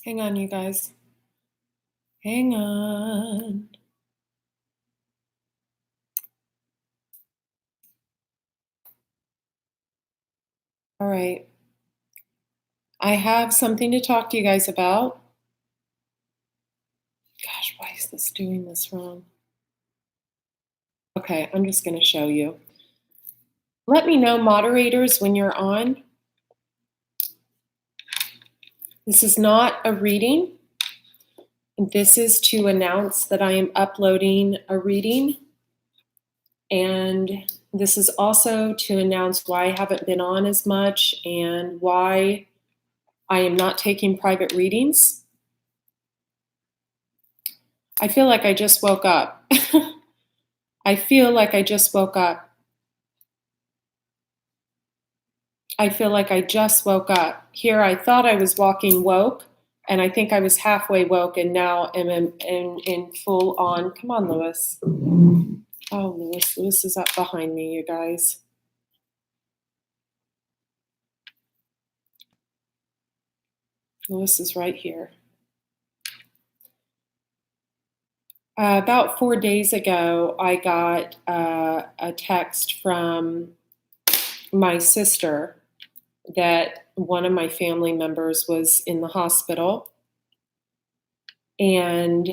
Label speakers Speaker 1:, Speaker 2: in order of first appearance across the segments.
Speaker 1: Hang on, you guys. Hang on. All right. I have something to talk to you guys about. Gosh, why is this doing this wrong? Okay, I'm just going to show you. Let me know, moderators, when you're on. This is not a reading. This is to announce that I am uploading a reading. And this is also to announce why I haven't been on as much and why I am not taking private readings. I feel like I just woke up. I feel like I just woke up. I feel like I just woke up. Here, I thought I was walking woke, and I think I was halfway woke, and now am in full on. Come on, Lewis. Oh, Lewis. Lewis is up behind me, you guys. Lewis is right here. About 4 days ago, I got a text from my sister that one of my family members was in the hospital. And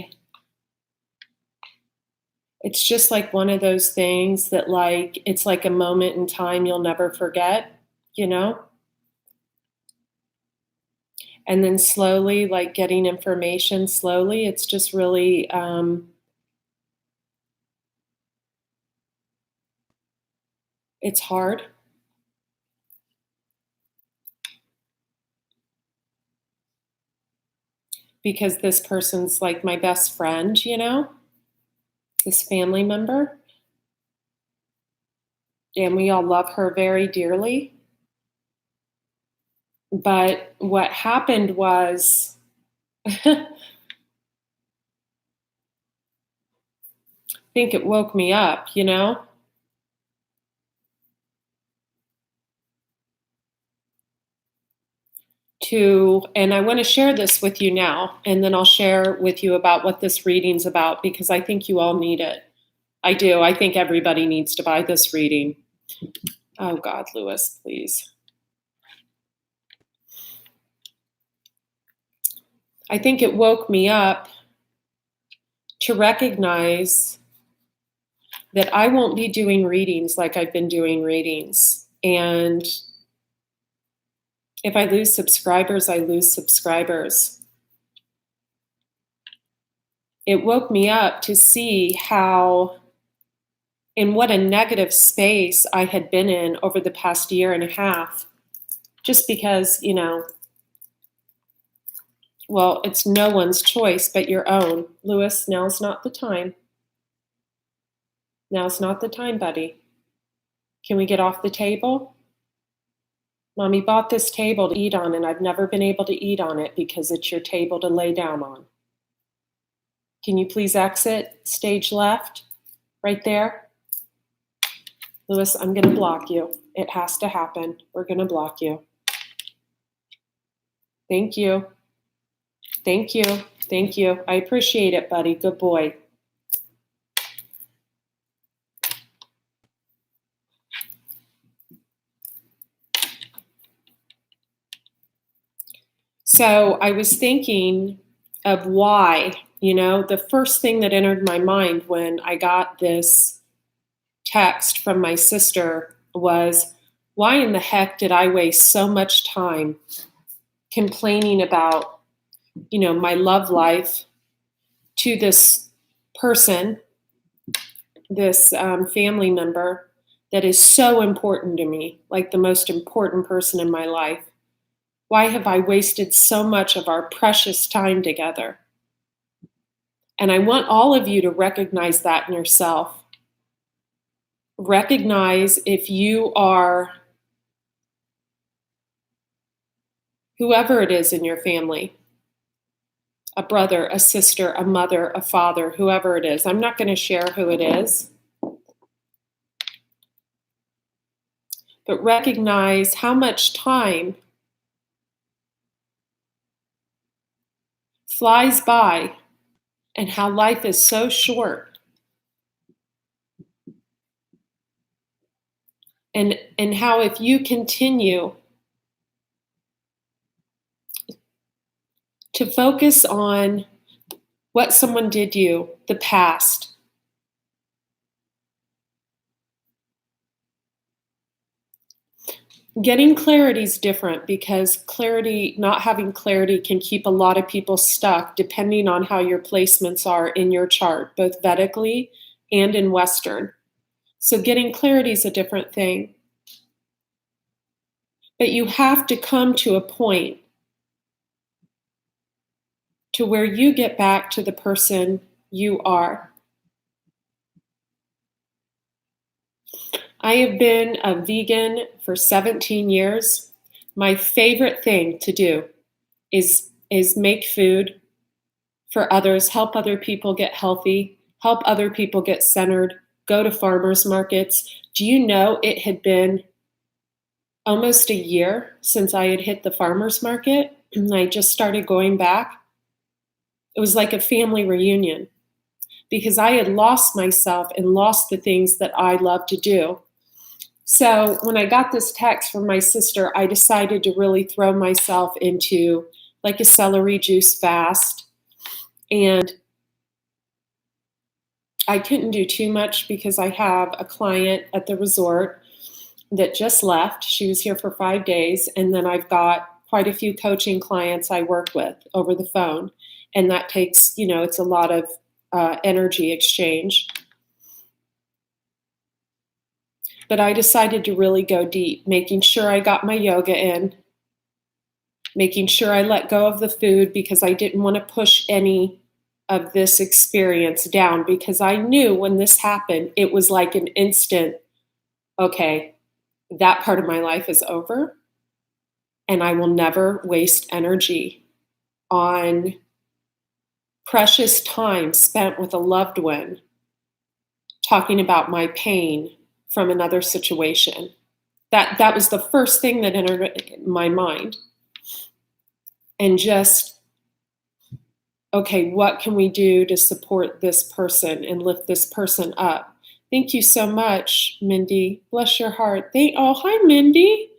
Speaker 1: it's just like one of those things that, like, it's like a moment in time you'll never forget, you know? And then slowly, like getting information slowly, it's just really, it's hard. Because this person's like my best friend, you know? This family member. And we all love her very dearly. But what happened was, I think it woke me up, you know? And I want to share this with you now, and then I'll share with you about what this reading's about, because I think you all need it. I do. I think everybody needs to buy this reading. Oh God, Lewis, please. I think it woke me up to recognize that I won't be doing readings like I've been doing readings. And if I lose subscribers, I lose subscribers. It woke me up to see how, in what a negative space I had been in over the past year and a half, just because, you know, well, it's no one's choice but your own. Lewis, now's not the time. Now's not the time, buddy. Can we get off the table? Mommy bought this table to eat on, and I've never been able to eat on it because it's your table to lay down on. Can you please exit stage left? Right there? Lewis, I'm going to block you. It has to happen. We're going to block you. Thank you. Thank you. Thank you. I appreciate it, buddy. Good boy. So I was thinking of why, you know, the first thing that entered my mind when I got this text from my sister was, why in the heck did I waste so much time complaining about, you know, my love life to this person, this family member that is so important to me, like the most important person in my life? Why have I wasted so much of our precious time together? And I want all of you to recognize that in yourself. Recognize if you are whoever it is in your family, a brother, a sister, a mother, a father, whoever it is. I'm not going to share who it is. But recognize how much time flies by and how life is so short. And how if you continue to focus on what someone did you, the past, getting clarity is different because clarity, not having clarity can keep a lot of people stuck depending on how your placements are in your chart, both Vedically and in Western. So getting clarity is a different thing. But you have to come to a point to where you get back to the person you are. I have been a vegan for 17 years. My favorite thing to do is make food for others, help other people get healthy, help other people get centered, go to farmers markets. Do you know it had been almost a year since I had hit the farmers market and I just started going back? It was like a family reunion because I had lost myself and lost the things that I love to do. So when I got this text from my sister, I decided to really throw myself into like a celery juice fast. And I couldn't do too much because I have a client at the resort that just left. She was here for 5 days. And then I've got quite a few coaching clients I work with over the phone. And that takes, it's a lot of energy exchange. But I decided to really go deep, making sure I got my yoga in, making sure I let go of the food because I didn't want to push any of this experience down because I knew when this happened, it was like an instant, okay, that part of my life is over and I will never waste energy on precious time spent with a loved one talking about my pain from another situation. That was the first thing that entered my mind. And just, okay, what can we do to support this person and lift this person up? Thank you so much, Mindy. Bless your heart. Hi, Mindy.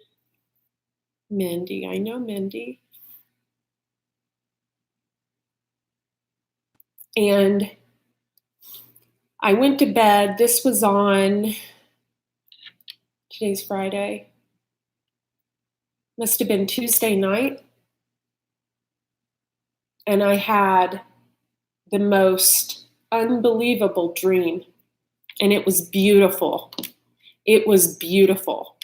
Speaker 1: Mindy, I know Mindy. And I went to bed. This was on, today's Friday. Must have been Tuesday night. And I had the most unbelievable dream. And it was beautiful. It was beautiful.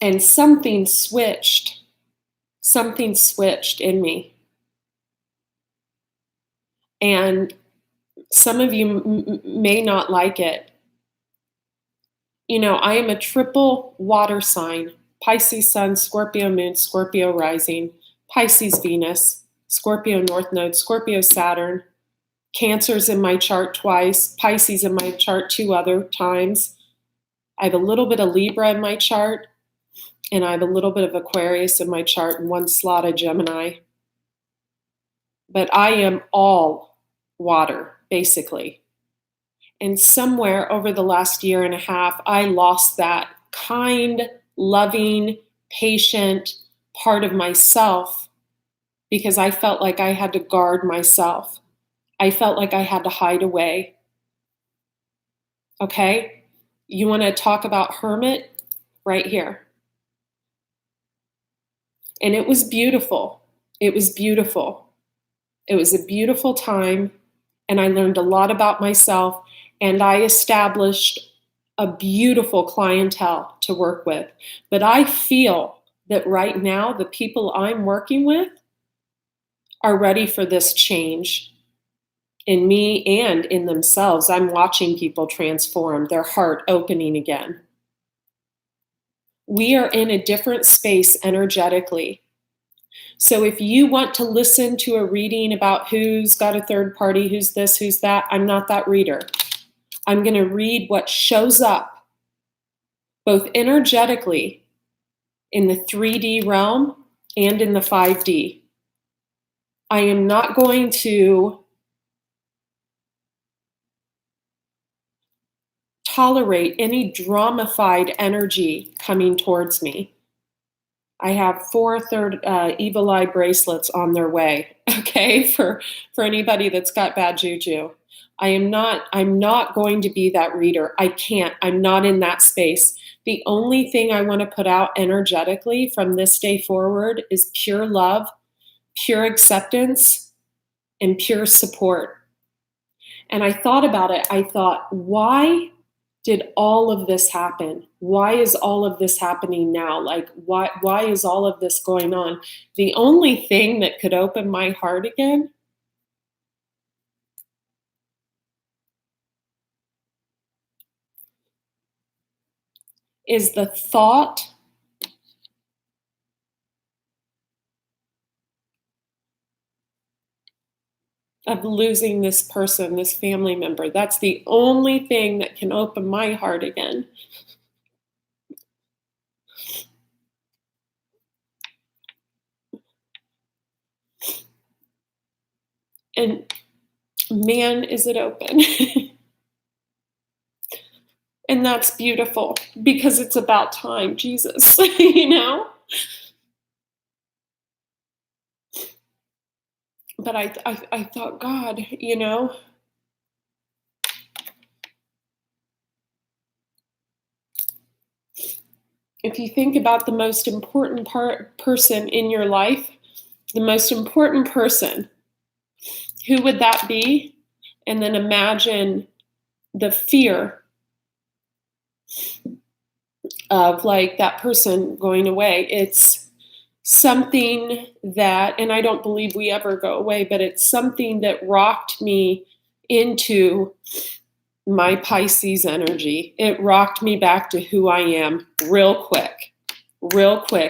Speaker 1: And something switched in me. And some of you may not like it. I am a triple water sign: Pisces Sun, Scorpio Moon, Scorpio Rising, Pisces Venus, Scorpio North Node, Scorpio Saturn. Cancer's in my chart twice, Pisces in my chart 2 other times. I have a little bit of Libra in my chart, and I have a little bit of Aquarius in my chart and 1 slot of Gemini. But I am all water, basically. And somewhere over the last year and a half, I lost that kind, loving, patient part of myself because I felt like I had to guard myself. I felt like I had to hide away. Okay? You want to talk about hermit? Right here. And it was beautiful. It was beautiful. It was a beautiful time. And I learned a lot about myself. And I established a beautiful clientele to work with. But I feel that right now, the people I'm working with are ready for this change in me and in themselves. I'm watching people transform, their heart opening again. We are in a different space energetically. So if you want to listen to a reading about who's got a third party, who's this, who's that, I'm not that reader. I'm going to read what shows up both energetically in the 3D realm and in the 5D. I am not going to tolerate any dramified energy coming towards me. I have 4 third evil eye bracelets on their way, okay, for anybody that's got bad juju. I'm not going to be that reader. I can't. I'm not in that space. The only thing I want to put out energetically from this day forward is pure love, pure acceptance, and pure support. And I thought about it. I thought, why did all of this happen? Why is all of this happening now? Like, why is all of this going on? The only thing that could open my heart again is the thought of losing this person, this family member. That's the only thing that can open my heart again. And man, is it open. And that's beautiful because it's about time, Jesus, you know? But I thought, God, you know, if you think about the most important person in your life, the most important person, who would that be? And then imagine the fear of like that person going away. It's something that, and I don't believe we ever go away, but it's something that rocked me into my Pisces energy. It rocked me back to who I am real quick.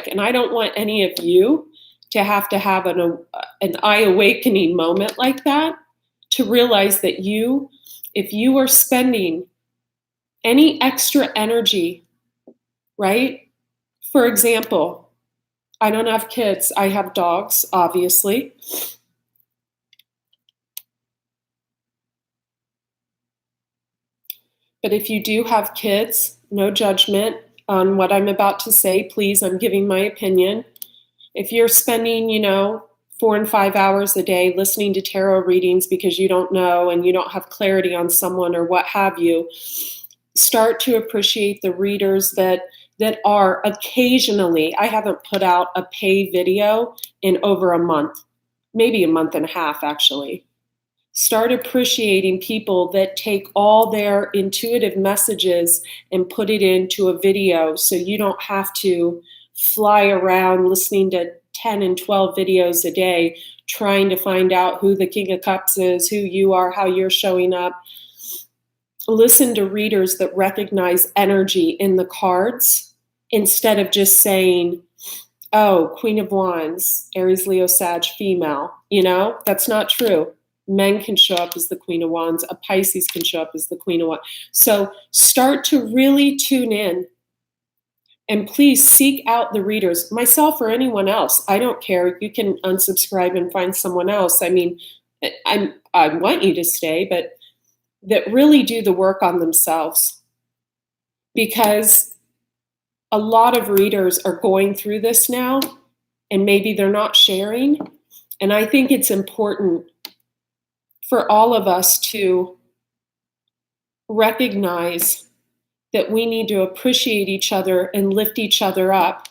Speaker 1: And I don't want any of you to have an eye awakening moment like that, to realize that if you are spending any extra energy, right? For example, I don't have kids. I have dogs, obviously. But if you do have kids, no judgment on what I'm about to say. Please, I'm giving my opinion. If you're spending, 4 and 5 hours a day listening to tarot readings because you don't know and you don't have clarity on someone or what have you, start to appreciate the readers that are occasionally. I haven't put out a pay video in over a month, maybe a month and a half actually. Start appreciating people that take all their intuitive messages and put it into a video so you don't have to fly around listening to 10 and 12 videos a day trying to find out who the King of Cups is, who you are, how you're showing up. Listen to readers that recognize energy in the cards instead of just saying, oh, Queen of Wands, Aries, Leo, Sag, female. That's not true. Men can show up as the Queen of Wands. A Pisces can show up as the Queen of Wands. So start to really tune in, and please seek out the readers, myself or anyone else. I don't care. You can unsubscribe and find someone else. I mean, I want you to stay, but that really do the work on themselves, because a lot of readers are going through this now and maybe they're not sharing. And I think it's important for all of us to recognize that we need to appreciate each other and lift each other up.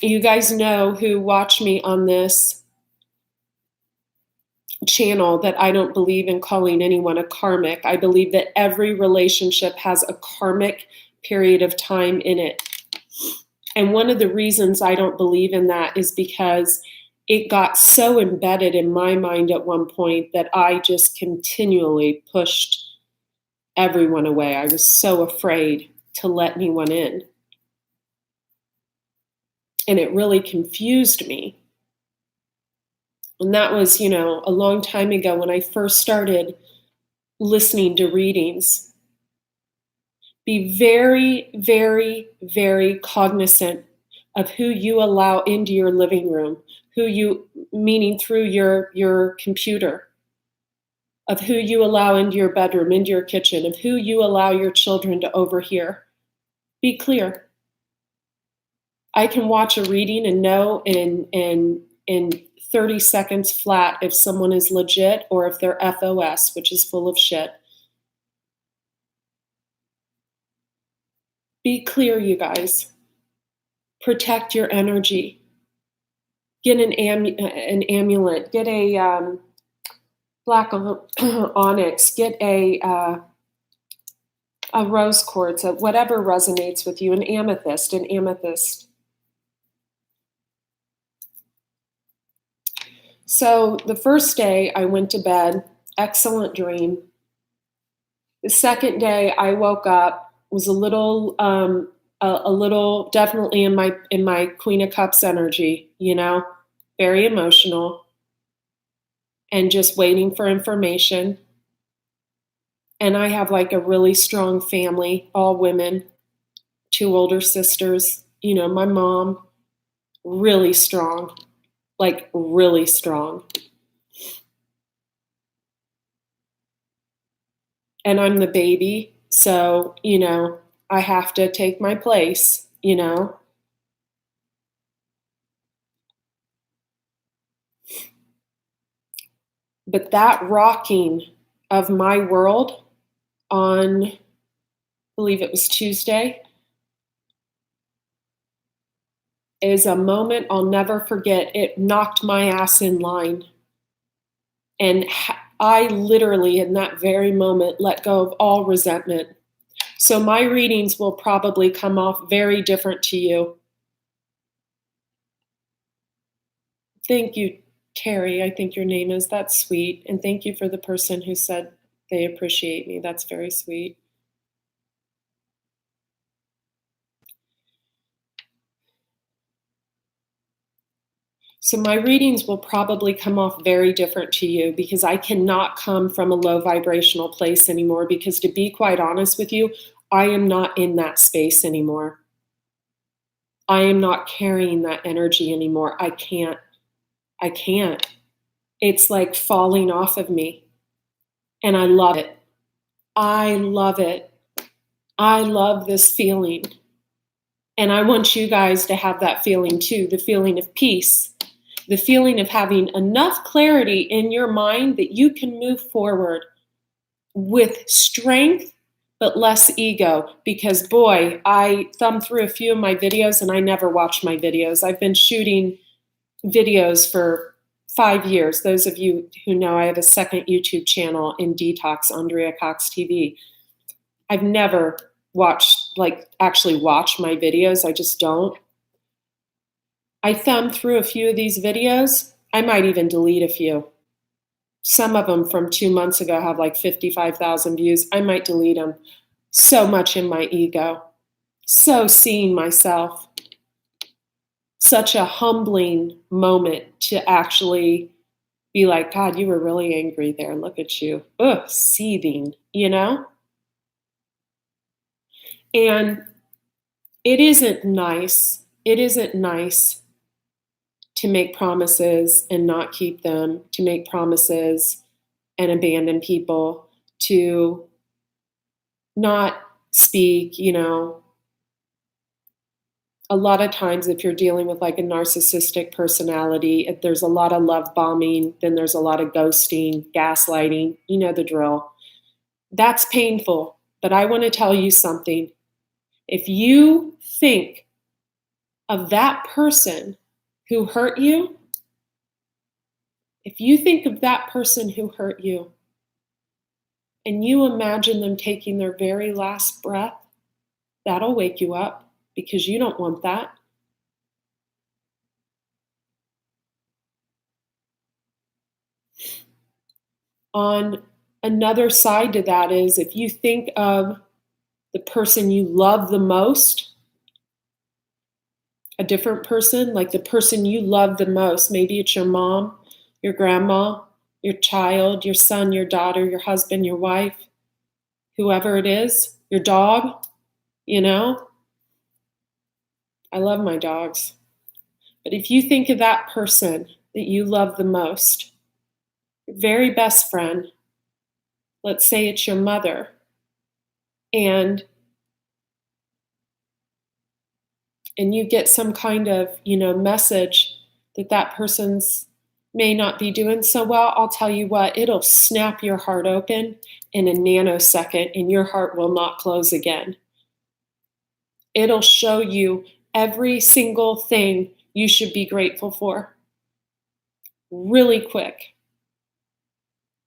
Speaker 1: You guys know, who watch me on this channel, that I don't believe in calling anyone a karmic. I believe that every relationship has a karmic period of time in it. And one of the reasons I don't believe in that is because it got so embedded in my mind at one point that I just continually pushed everyone away. I was so afraid to let anyone in. And it really confused me. And that was, a long time ago when I first started listening to readings. Be very, very, very cognizant of who you allow into your living room, meaning through your computer, of who you allow into your bedroom, into your kitchen, of who you allow your children to overhear. Be clear. I can watch a reading and know in 30 seconds flat if someone is legit or if they're FOS, which is full of shit. Be clear, you guys. Protect your energy. Get an amulet. Get a black onyx. Get a rose quartz, whatever resonates with you. An amethyst. So the first day I went to bed, excellent dream. The second day I woke up, was a little definitely in my Queen of Cups energy, very emotional and just waiting for information. And I have like a really strong family, all women, 2 older sisters, my mom, really strong, like really strong. And I'm the baby, so, I have to take my place, But that rocking of my world on, I believe it was Tuesday, is a moment I'll never forget. It knocked my ass in line. And I literally, in that very moment, let go of all resentment. So my readings will probably come off very different to you. Thank you, Terry, I think your name is. That's sweet. And thank you for the person who said they appreciate me. That's very sweet. So my readings will probably come off very different to you because I cannot come from a low vibrational place anymore, because to be quite honest with you, I am not in that space anymore. I am not carrying that energy anymore. I can't. It's like falling off of me. And I love it. I love it. I love this feeling. And I want you guys to have that feeling too, the feeling of peace, the feeling of having enough clarity in your mind that you can move forward with strength, but less ego. Because boy, I thumbed through a few of my videos and I never watched my videos. I've been shooting videos for 5 years. Those of you who know, I have a second YouTube channel in Detox, Andrea Cox TV. I've never actually watched my videos. I just don't. I thumbed through a few of these videos. I might even delete a few. Some of them from 2 months ago have like 55,000 views. I might delete them. So much in my ego. So seeing myself. Such a humbling moment to actually be like, God, you were really angry there. Look at you. Ugh, seething, And it isn't nice. It isn't nice to make promises and not keep them, to make promises and abandon people, to not speak, A lot of times if you're dealing with like a narcissistic personality, if there's a lot of love bombing, then there's a lot of ghosting, gaslighting, you know the drill. That's painful, but I want to tell you something. If you think of that person who hurt you, if you think of that person who hurt you, and you imagine them taking their very last breath, that'll wake you up, because you don't want that. On another side to that is, if you think of the person you love the most, a different person, like the person you love the most, maybe it's your mom, your grandma, your child, your son, your daughter, your husband, your wife, whoever it is, your dog, I love my dogs. But if you think of that person that you love the most, your very best friend, let's say it's your mother, and you get some kind of, message that that person's may not be doing so well, I'll tell you what, it'll snap your heart open in a nanosecond and your heart will not close again. It'll show you every single thing you should be grateful for. Really quick.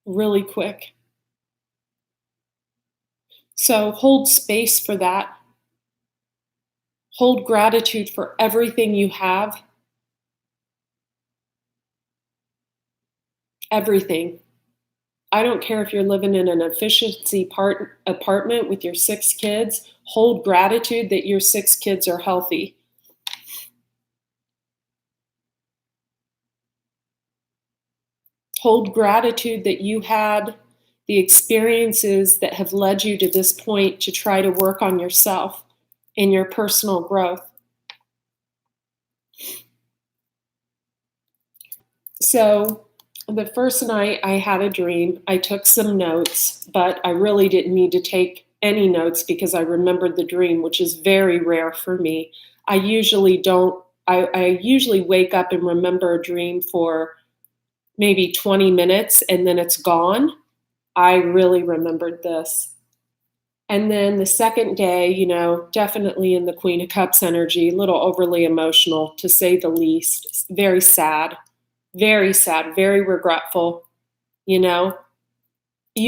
Speaker 1: Really quick. So hold space for that. Hold gratitude for everything you have. Everything. I don't care if you're living in an efficiency apartment with your 6 kids, hold gratitude that your 6 kids are healthy. Hold gratitude that you had the experiences that have led you to this point to try to work on yourself and your personal growth. So the first night I had a dream, I took some notes, but I really didn't need to take any notes because I remembered the dream, which is very rare for me. I usually wake up and remember a dream for maybe 20 minutes and then it's gone. I really remembered this. And then the second day, definitely in the Queen of Cups energy, a little overly emotional to say the least, very sad, very regretful. You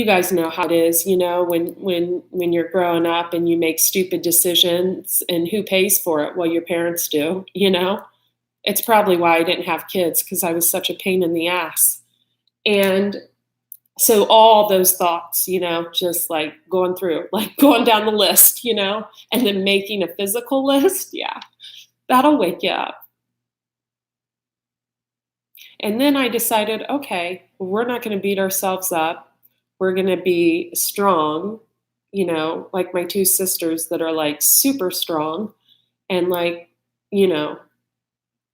Speaker 1: guys know how it is, when you're growing up and you make stupid decisions and who pays for it? Well, your parents do, It's probably why I didn't have kids because I was such a pain in the ass. And so all those thoughts, just like going through, like going down the list, and then making a physical list. Yeah, that'll wake you up. And then I decided, okay, we're not going to beat ourselves up. We're going to be strong, like my 2 sisters that are like super strong and like,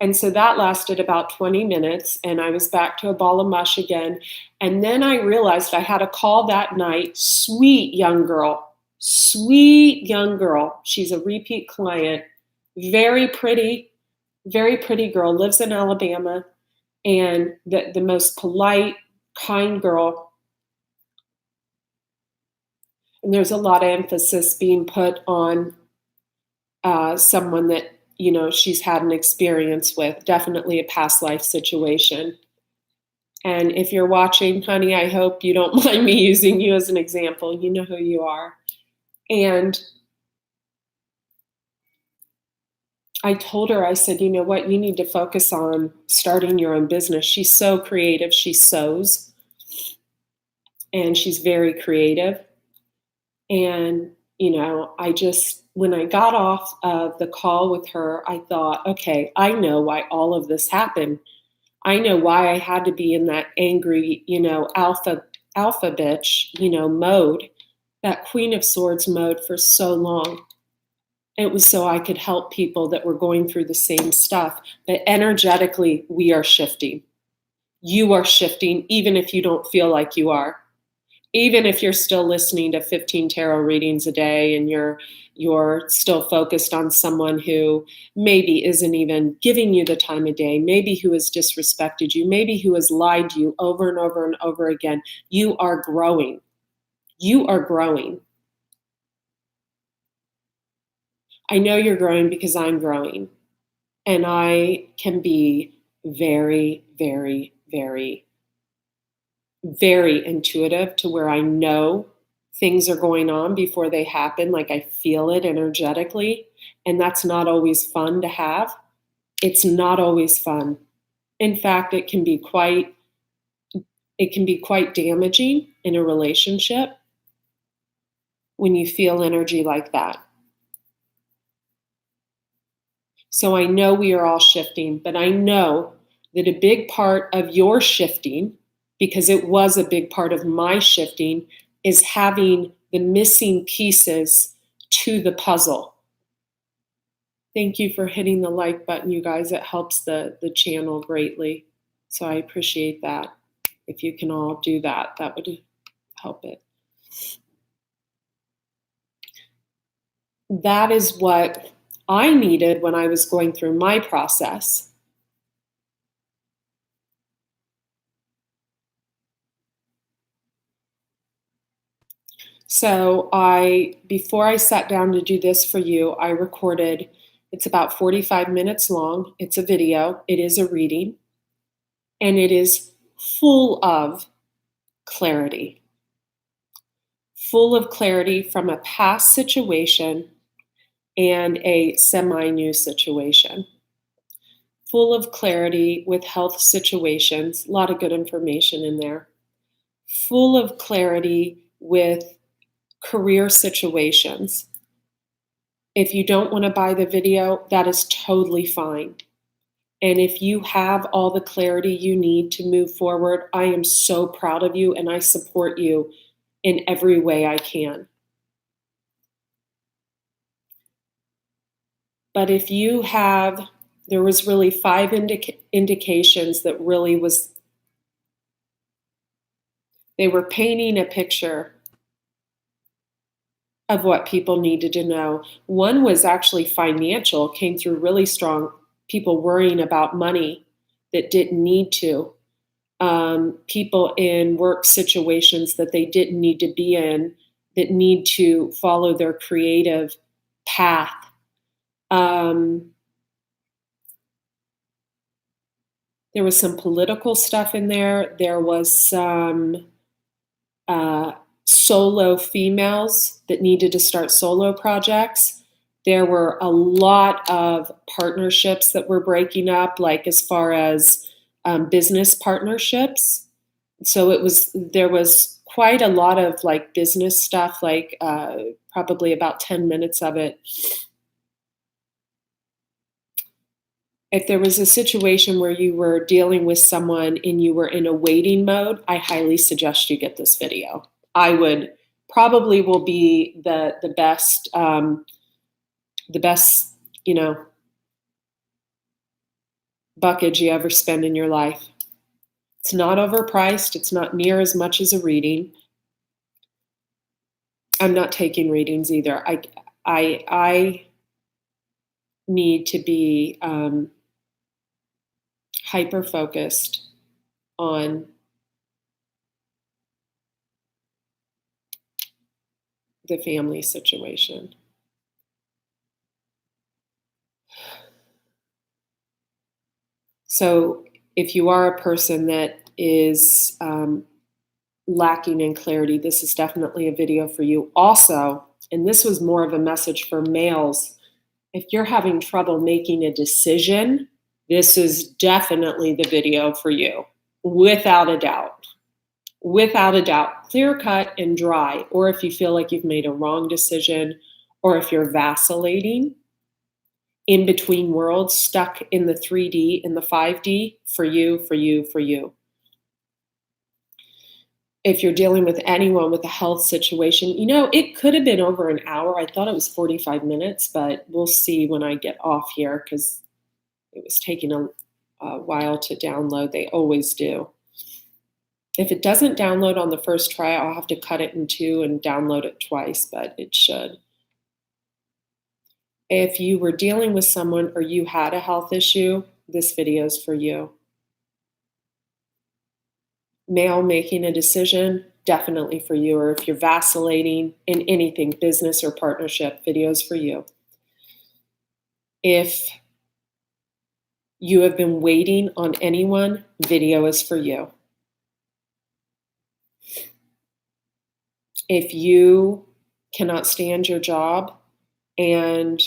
Speaker 1: and so that lasted about 20 minutes and I was back to a ball of mush again. And then I realized I had a call that night, sweet young girl. She's a repeat client, very pretty girl, lives in Alabama. And the most polite, kind girl. And there's a lot of emphasis being put on someone that, she's had an experience with, definitely a past life situation. And if you're watching, honey, I hope you don't mind me using you as an example. You know who you are. And I told her, I said, you know what, you need to focus on starting your own business. She's so creative. She sews and she's very creative. And, when I got off of the call with her, I thought, okay, I know why all of this happened. I know why I had to be in that angry, alpha bitch, mode, that Queen of Swords mode for so long. It was so I could help people that were going through the same stuff. But energetically, we are shifting. You are shifting, even if you don't feel like you are. Even if you're still listening to 15 tarot readings a day and you're still focused on someone who maybe isn't even giving you the time of day, maybe who has disrespected you, maybe who has lied to you over and over and over again, you are growing. You are growing. I know you're growing because I'm growing. And I can be very, very, very, very intuitive to where I know things are going on before they happen. Like I feel it energetically. And that's not always fun to have. It's not always fun. In fact, it can be quite damaging in a relationship when you feel energy like that. So I know we are all shifting, but I know that a big part of your shifting, because it was a big part of my shifting, is having the missing pieces to the puzzle. Thank you for hitting the like button, you guys. It helps the channel greatly. So I appreciate that. If you can all do that, that would help it. That is what I needed when I was going through my process. So before I sat down to do this for you, I recorded, it's about 45 minutes long. It's a video, it is a reading, and it is full of clarity. Full of clarity from a past situation and a semi-new situation. Full of clarity with health situations, a lot of good information in there. Full of clarity with career situations. If you don't want to buy the video, that is totally fine. And if you have all the clarity you need to move forward, I am so proud of you and I support you in every way I can. But if you have, there was really 5 indications that really they were painting a picture of what people needed to know. One was actually financial, came through really strong, people worrying about money that didn't need to. People in work situations that they didn't need to be in, that need to follow their creative path. There was some political stuff in there. There was some solo females that needed to start solo projects. There were a lot of partnerships that were breaking up, like as far as business partnerships. So there was quite a lot of like business stuff, like probably about 10 minutes of it. If there was a situation where you were dealing with someone and you were in a waiting mode, I highly suggest you get this video. I would probably will be the best, buckage you ever spend in your life. It's not overpriced. It's not near as much as a reading. I'm not taking readings either. I need to be hyper focused on the family situation. So if you are a person that is lacking in clarity, this is definitely a video for you. Also, and this was more of a message for males, if you're having trouble making a decision, this is definitely the video for you, without a doubt. Without a doubt, clear cut and dry. Or if you feel like you've made a wrong decision, or if you're vacillating in between worlds, stuck in the 3D, in the 5D, for you, for you, for you. If you're dealing with anyone with a health situation, it could have been over an hour. I thought it was 45 minutes, but we'll see when I get off here because it was taking a while to download. They always do. If it doesn't download on the first try, I'll have to cut it in 2 and download it twice, but it should. If you were dealing with someone or you had a health issue, this video is for you. Male making a decision, definitely for you. Or if you're vacillating in anything, business or partnership, videos for you. If you have been waiting on anyone, video is for you. If you cannot stand your job and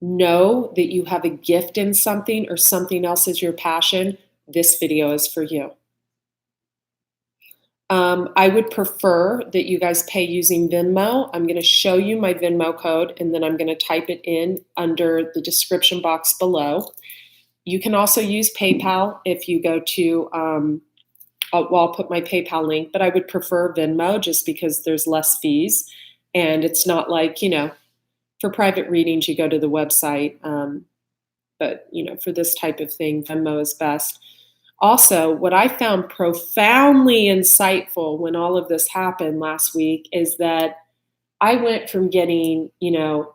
Speaker 1: know that you have a gift in something or something else is your passion, this video is for you. I would prefer that you guys pay using Venmo. I'm going to show you my Venmo code, and then I'm going to type it in under the description box below. You can also use PayPal if you go to, I'll put my PayPal link, but I would prefer Venmo just because there's less fees, and it's not like, For private readings, you go to the website. But for this type of thing, Venmo is best. Also, what I found profoundly insightful when all of this happened last week is that I went from getting,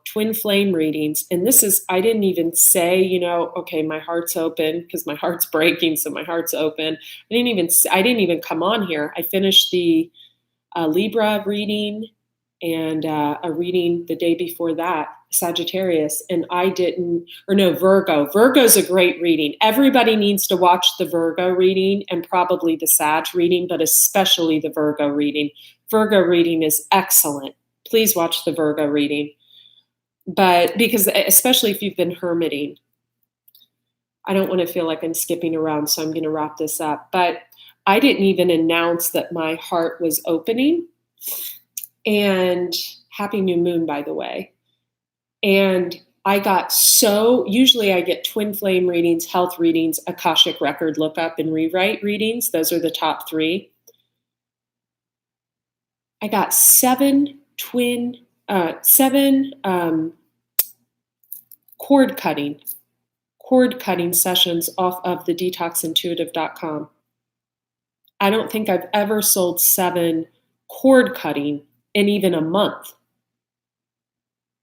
Speaker 1: twin flame readings, and I didn't even say, okay, my heart's open because my heart's breaking, so my heart's open. I didn't even come on here. I finished the Libra reading and a reading the day before that, Sagittarius, and Virgo. Virgo's a great reading. Everybody needs to watch the Virgo reading and probably the Sag reading, but especially the Virgo reading. Virgo reading is excellent. Please watch the Virgo reading. But because, especially if you've been hermiting, I don't want to feel like I'm skipping around, so I'm going to wrap this up. But I didn't even announce that my heart was opening. And happy new moon, by the way. And usually I get twin flame readings, health readings, Akashic record lookup, and rewrite readings. Those are the top 3. I got 7 cord cutting sessions off of the detoxintuitive.com. I don't think I've ever sold 7 cord cutting in even a month.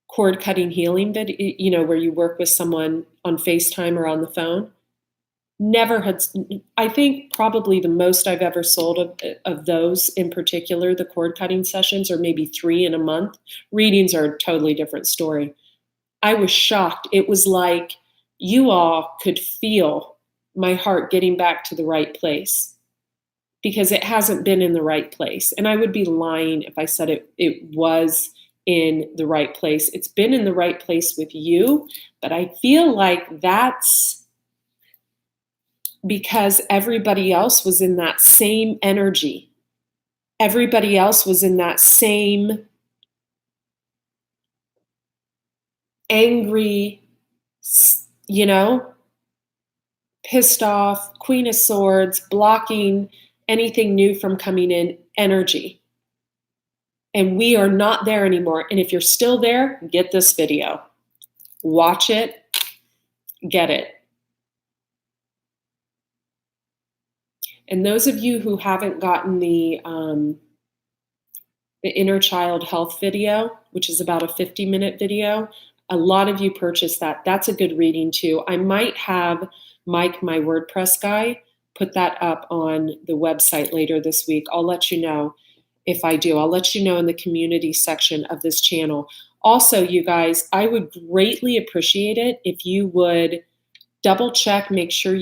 Speaker 1: Cord cutting healing video, where you work with someone on FaceTime or on the phone. I think probably the most I've ever sold of those in particular, the cord cutting sessions, or maybe 3 in a month. Readings are a totally different story. I was shocked. It was like you all could feel my heart getting back to the right place, because it hasn't been in the right place. And I would be lying if I said it was in the right place. It's been in the right place with you, but I feel like that's because everybody else was in that same energy. Everybody else was in that same angry, pissed off, Queen of Swords, blocking anything new from coming in energy. And we are not there anymore. And if you're still there, get this video. Watch it. Get it. And those of you who haven't gotten the inner child health video, which is about a 50-minute video, a lot of you purchased that. That's a good reading too. I might have Mike, my WordPress guy, put that up on the website later this week. I'll let you know if I do. I'll let you know in the community section of this channel. Also, you guys, I would greatly appreciate it if you would double check, make sure